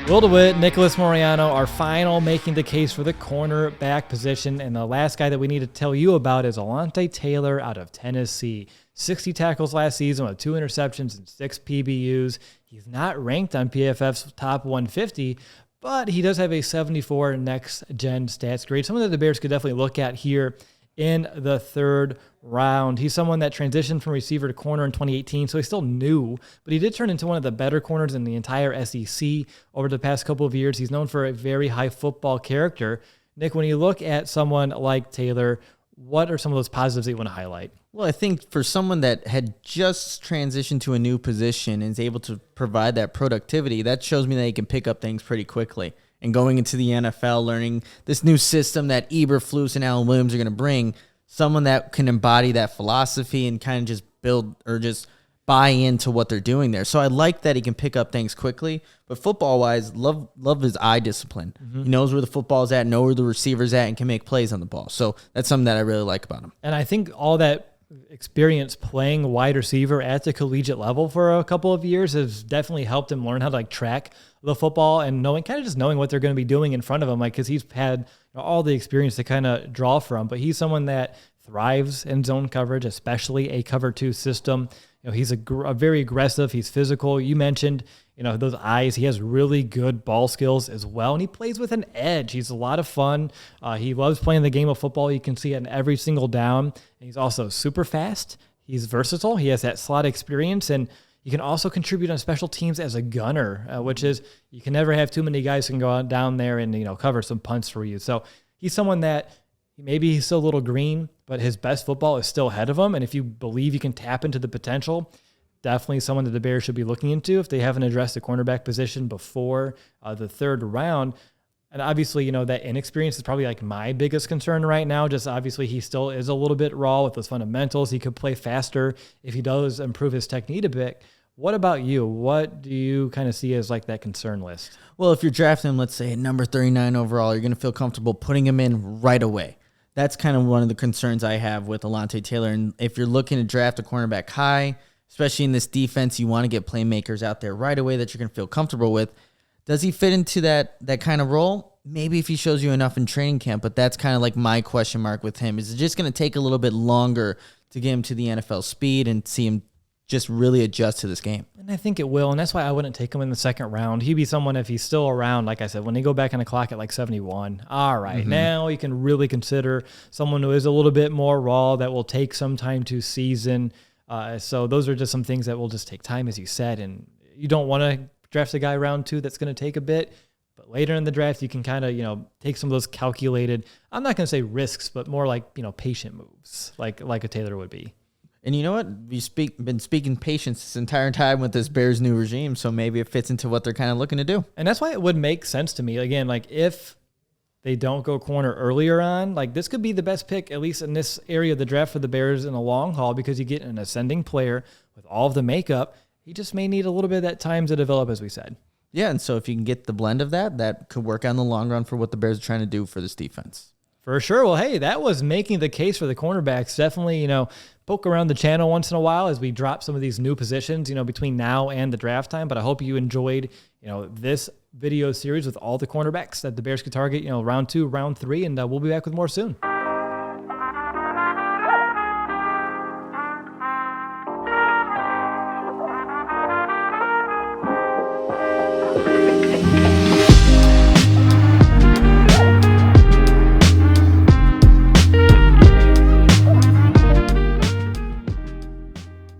DeWitt, Nicholas Moreano, our final making the case for the cornerback position. And the last guy that we need to tell you about is Alontae Taylor out of Tennessee. 60 tackles last season with 2 interceptions and 6 PBUs. He's not ranked on PFF's top 150, but he does have a 74 next-gen stats grade, something that the Bears could definitely look at here in the third round. He's someone that transitioned from receiver to corner in 2018, so he's still new, but he did turn into one of the better corners in the entire SEC over the past couple of years. He's known for a very high football character. Nick, when you look at someone like Taylor, what are some of those positives that you want to highlight? Well, I think for someone that had just transitioned to a new position and is able to provide that productivity, that shows me that he can pick up things pretty quickly. And going into the NFL, learning this new system that Eberflus and Alan Williams are going to bring, someone that can embody that philosophy and kind of just build or just buy into what they're doing there. So I like that he can pick up things quickly. But football-wise, love his eye discipline. Mm-hmm. He knows where the football's at, knows where the receiver's at, and can make plays on the ball. So that's something that I really like about him. And I think all that experience playing wide receiver at the collegiate level for a couple of years has definitely helped him learn how to track the football and knowing what they're going to be doing in front of him, because he's had all the experience to kind of draw from. But he's someone that thrives in zone coverage, especially a cover 2 system. He's a very aggressive. He's physical. You mentioned those eyes. He has really good ball skills as well, and he plays with an edge. He's a lot of fun. He loves playing the game of football. You can see it in every single down. And he's also super fast. He's versatile. He has that slot experience, and you can also contribute on special teams as a gunner, which is you can never have too many guys who can go out down there and cover some punts for you. So he's someone that maybe he's still a little green, but his best football is still ahead of him. And if you believe you can tap into the potential, definitely someone that the Bears should be looking into if they haven't addressed the cornerback position before the third round. And obviously, that inexperience is probably my biggest concern right now. Just obviously he still is a little bit raw with those fundamentals. He could play faster if he does improve his technique a bit. What about you? What do you kind of see as that concern list? Well, if you're drafting him, let's say at number 39 overall, you're going to feel comfortable putting him in right away. That's kind of one of the concerns I have with Alontae Taylor. And if you're looking to draft a cornerback high, especially in this defense, you want to get playmakers out there right away that you're going to feel comfortable with. Does he fit into that kind of role? Maybe if he shows you enough in training camp, but that's kind of my question mark with him. Is it just going to take a little bit longer to get him to the NFL speed and see him just really adjust to this game? And I think it will, and that's why I wouldn't take him in the second round. He'd be someone, if he's still around, like I said, when they go back on the clock at 71, all right, now you can really consider someone who is a little bit more raw that will take some time to season. So those are just some things that will just take time, as you said, and you don't want to draft a guy round 2 that's going to take a bit. But later in the draft, you can kind of, take some of those calculated, I'm not going to say risks, but more patient moves, like a Taylor would be. And you know what? We've been speaking patience this entire time with this Bears new regime, so maybe it fits into what they're kind of looking to do. And that's why it would make sense to me. Again, if they don't go corner earlier on, this could be the best pick, at least in this area of the draft for the Bears in the long haul, because you get an ascending player with all of the makeup. He just may need a little bit of that time to develop, as we said. Yeah, and so if you can get the blend of that could work out in the long run for what the Bears are trying to do for this defense. For sure. Well, hey, that was making the case for the cornerbacks. Definitely, poke around the channel once in a while as we drop some of these new positions, between now and the draft time. But I hope you enjoyed, this video series with all the cornerbacks that the Bears could target, round 2, round 3, and we'll be back with more soon.